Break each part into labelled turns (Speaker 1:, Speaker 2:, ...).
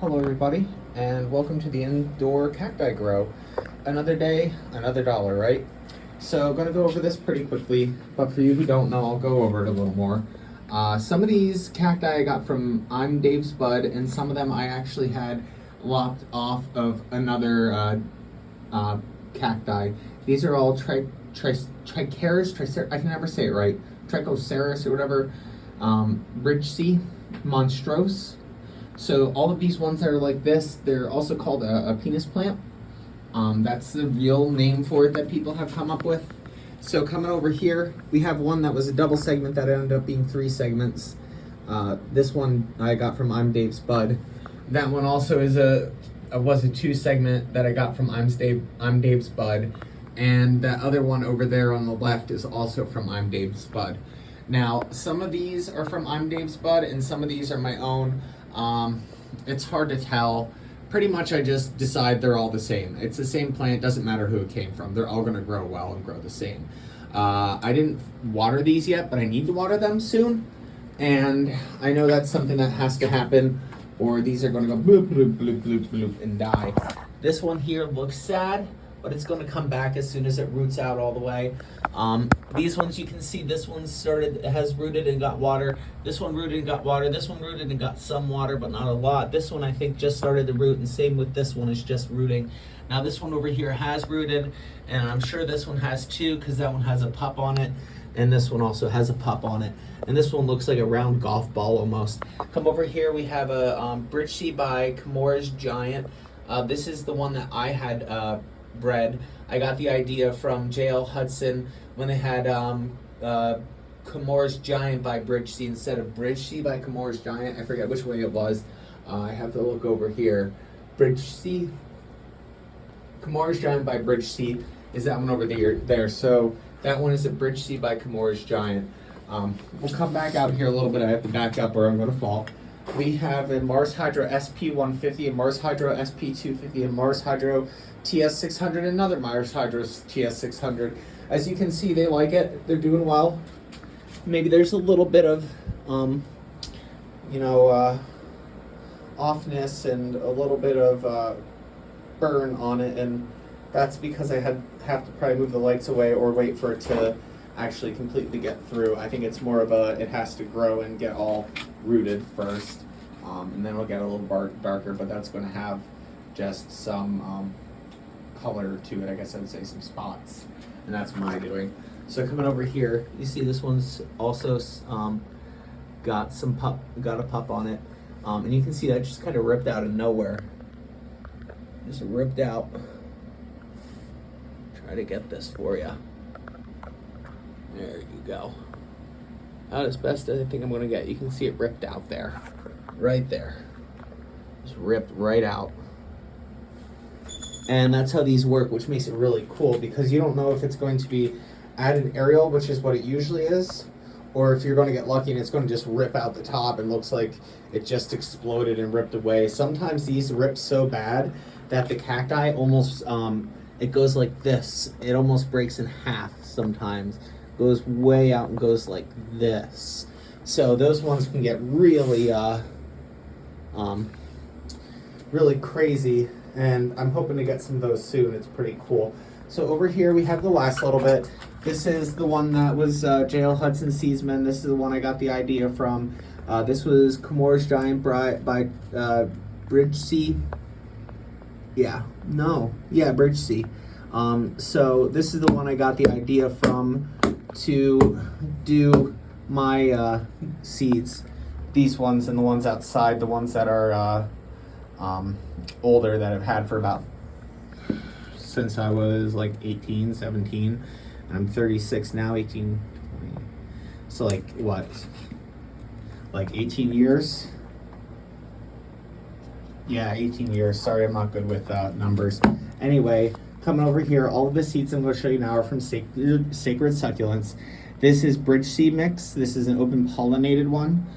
Speaker 1: Hello everybody, and welcome to the indoor cacti grow. Another day, another dollar, right? So I'm gonna go over this pretty quickly, but for you who don't know, I'll go over it a little more. Some of these cacti I got from I'm Dave's Bud, and some of them I actually had lopped off of another cacti. These are all triceras, I can never say it right, trichoceras or whatever, Bridgesea monstrose. So all of these ones that are like this, they're also called a penis plant. That's the real name for it that people have come up with. So coming over here, we have one that was a double segment that ended up being 3 segments. This one I got from I'm Dave's Bud. That one also is was a 2 segment that I got from I'm Dave's Bud. And that other one over there on the left is also from I'm Dave's Bud. Now, some of these are from I'm Dave's Bud and some of these are my own. It's hard to tell. Pretty much I just decide they're all the same. It's the same plant, doesn't matter who it came from. They're all gonna grow well and grow the same. I didn't water these yet, but I need to water them soon. And I know that's something that has to happen or these are gonna go bloop, bloop, bloop, bloop, bloop and die. This one here looks sad, but it's gonna come back as soon as it roots out all the way. These ones you can see, this one has rooted and got water. This one rooted and got water. This one rooted and got some water, but not a lot. This one I think just started to root, and same with this one, is just rooting. Now this one over here has rooted, and I'm sure this one has too, because that one has a pup on it, and this one also has a pup on it. And this one looks like a round golf ball almost. Come over here, we have a Bridgesea by Camora's Giant. This is the one that I had bred. I got the idea from J.L. Hudson when they had Camora's Giant by Bridgesea instead of Bridgesea by Camora's Giant. I forget which way it was. I have to look over here. Bridgesea, Camora's Giant by Bridgesea is that one over there. So that one is a Bridgesea by Camora's Giant. We'll come back out here a little bit. I have to back up or I'm going to fall. We have a Mars Hydro SP150, a Mars Hydro SP250, a Mars Hydro TS600, another Mars Hydro TS600. As you can see, they like it. They're doing well. Maybe there's a little bit of, offness and a little bit of burn on it, and that's because I have to probably move the lights away or wait for it to actually completely get through. I think it's more of it has to grow and get all rooted first, and then it'll get a little darker, but that's going to have just some color to it. I guess I would say some spots, and that's my doing. So coming over here, you see this one's also got a pup on it, and you can see that just kind of ripped out of nowhere. Just ripped out. Try to get this for you. There you go. Out as best as I think I'm going to get. You can see it ripped out there. Right there. Just ripped right out. And that's how these work, which makes it really cool because you don't know if it's going to be at an aerial, which is what it usually is, or if you're going to get lucky and it's going to just rip out the top and looks like it just exploded and ripped away. Sometimes these rip so bad that the cacti almost, it goes like this. It almost breaks in half sometimes. Goes way out and goes like this. So those ones can get really really crazy, and I'm hoping to get some of those soon. It's pretty cool. So over here we have the last little bit. This is the one that was J.L. Hudson Seedsman. This is the one I got the idea from. This was Camora's Giant by Bridgesea. Bridgesea. So this is the one I got the idea from to do my seeds. These ones and the ones outside, the ones that are older, that I've had for about since I was like 18, 17, and I'm 36 now, 18, 20. So like what? Like 18 years? Yeah, 18 years. Sorry, I'm not good with numbers. Anyway, coming over here, all of the seeds I'm going to show you now are from Sacred Succulents. This is Bridgesea mix. This is an open pollinated one.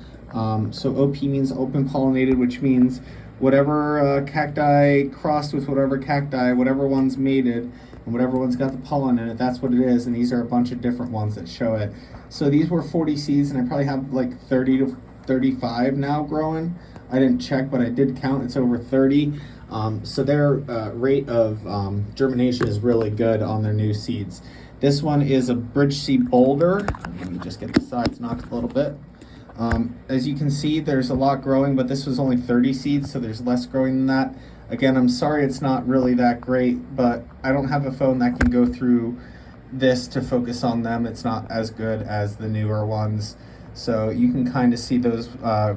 Speaker 1: So OP means open pollinated, which means whatever cacti crossed with whatever cacti, whatever one's mated, and whatever one's got the pollen in it, that's what it is. And these are a bunch of different ones that show it. So these were 40 seeds, and I probably have like 30 to 35 now growing. I didn't check, but I did count. It's over 30. So their rate of germination is really good on their new seeds. This one is a bridge seed boulder. Let me just get the sides knocked a little bit. As you can see, there's a lot growing, but this was only 30 seeds, so there's less growing than that. Again, I'm sorry it's not really that great, but I don't have a phone that can go through this to focus on them. It's not as good as the newer ones. So you can kind of see those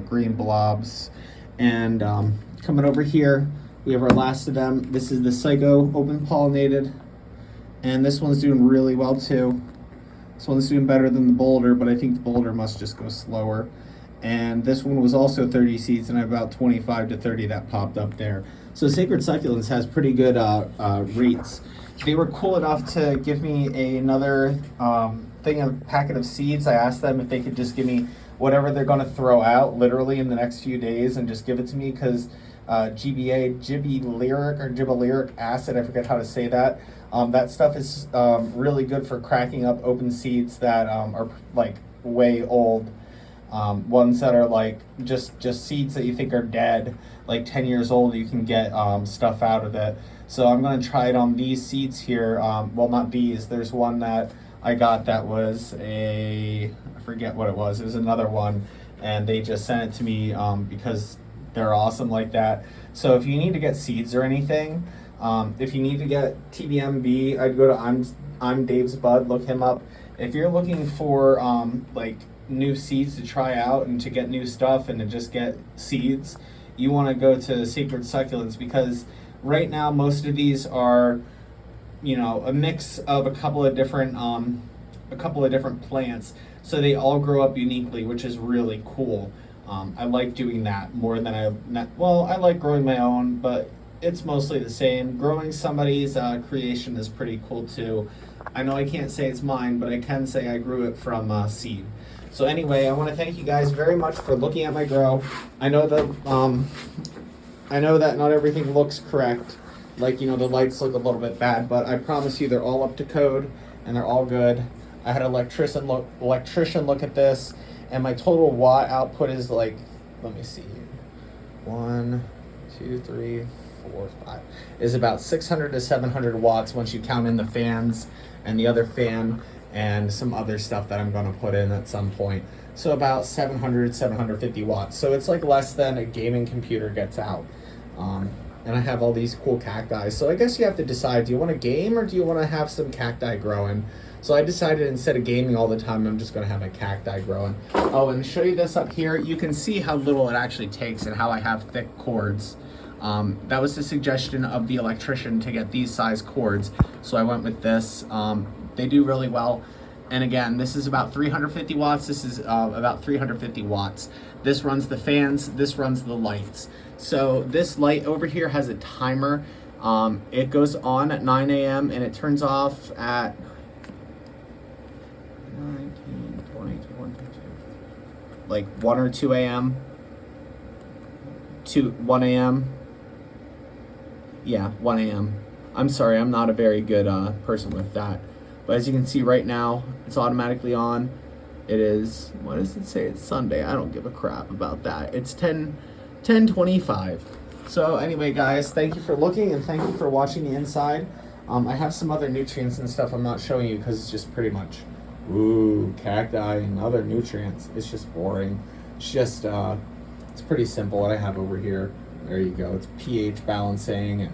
Speaker 1: green blobs. And coming over here, we have our last of them. This is the Psycho open pollinated. And this one's doing really well too. This one's doing better than the boulder, but I think the boulder must just go slower. And this one was also 30 seeds, and I have about 25 to 30 that popped up there. So Sacred Succulents has pretty good rates. They were cool enough to give me another packet of seeds. I asked them if they could just give me whatever they're going to throw out literally in the next few days and just give it to me, because gibberellic acid, I forget how to say that. That stuff is really good for cracking up open seeds that are like way old. Ones that are like just seeds that you think are dead, like 10 years old, you can get stuff out of it. So I'm going to try it on these seeds here. Well, not these. There's one that I got that was I forget what it was. It was another one, and they just sent it to me because they're awesome like that. So if you need to get seeds or anything, if you need to get TBMB, I'd go to I'm Dave's Bud, look him up. If you're looking for like new seeds to try out and to get new stuff and to just get seeds, you want to go to Sacred Succulents, because right now most of these are, you know, a mix of a couple of different plants, so they all grow up uniquely, which is really cool. I like doing that more than I like growing my own, but it's mostly the same. Growing somebody's creation is pretty cool too. I know I can't say it's mine, but I can say I grew it from seed. So anyway, I want to thank you guys very much for looking at my grow. I know that not everything looks correct. Like, you know, the lights look a little bit bad, but I promise you they're all up to code and they're all good. I had an electrician look at this, and my total watt output is like, let me see here. 1, 2, 3, 4, 5. Is about 600 to 700 watts once you count in the fans and the other fan and some other stuff that I'm going to put in at some point. So about 700, 750 watts. So it's like less than a gaming computer gets out. And I have all these cool cacti. So I guess you have to decide, do you want to game or do you want to have some cacti growing? So I decided instead of gaming all the time, I'm just going to have my cacti growing. Oh, and to show you this up here, you can see how little it actually takes and how I have thick cords. That was the suggestion of the electrician to get these size cords. So I went with this. They do really well. And again, this is about 350 watts. This is about 350 watts. This runs the fans. This runs the lights. So this light over here has a timer. It goes on at 9 a.m. and it turns off at 19, 20, 21, 22, like 1 or 2 a.m. 1 a.m. Yeah, 1 a.m. I'm sorry, I'm not a very good person with that. But as you can see right now, it's automatically on. It is, what does it say? It's Sunday. I don't give a crap about that. It's 10:25. So anyway, guys, thank you for looking and thank you for watching the inside. I have some other nutrients and stuff I'm not showing you because it's just pretty much, ooh, cacti and other nutrients. It's just boring. It's just, it's pretty simple what I have over here. There you go. It's pH balancing and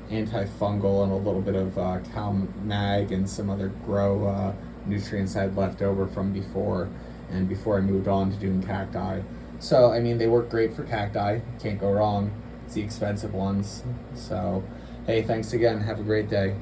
Speaker 1: antifungal and a little bit of CalMag and some other grow nutrients I had left over from before I moved on to doing cacti. So, I mean, they work great for cacti. Can't go wrong. It's the expensive ones. So, hey, thanks again. Have a great day.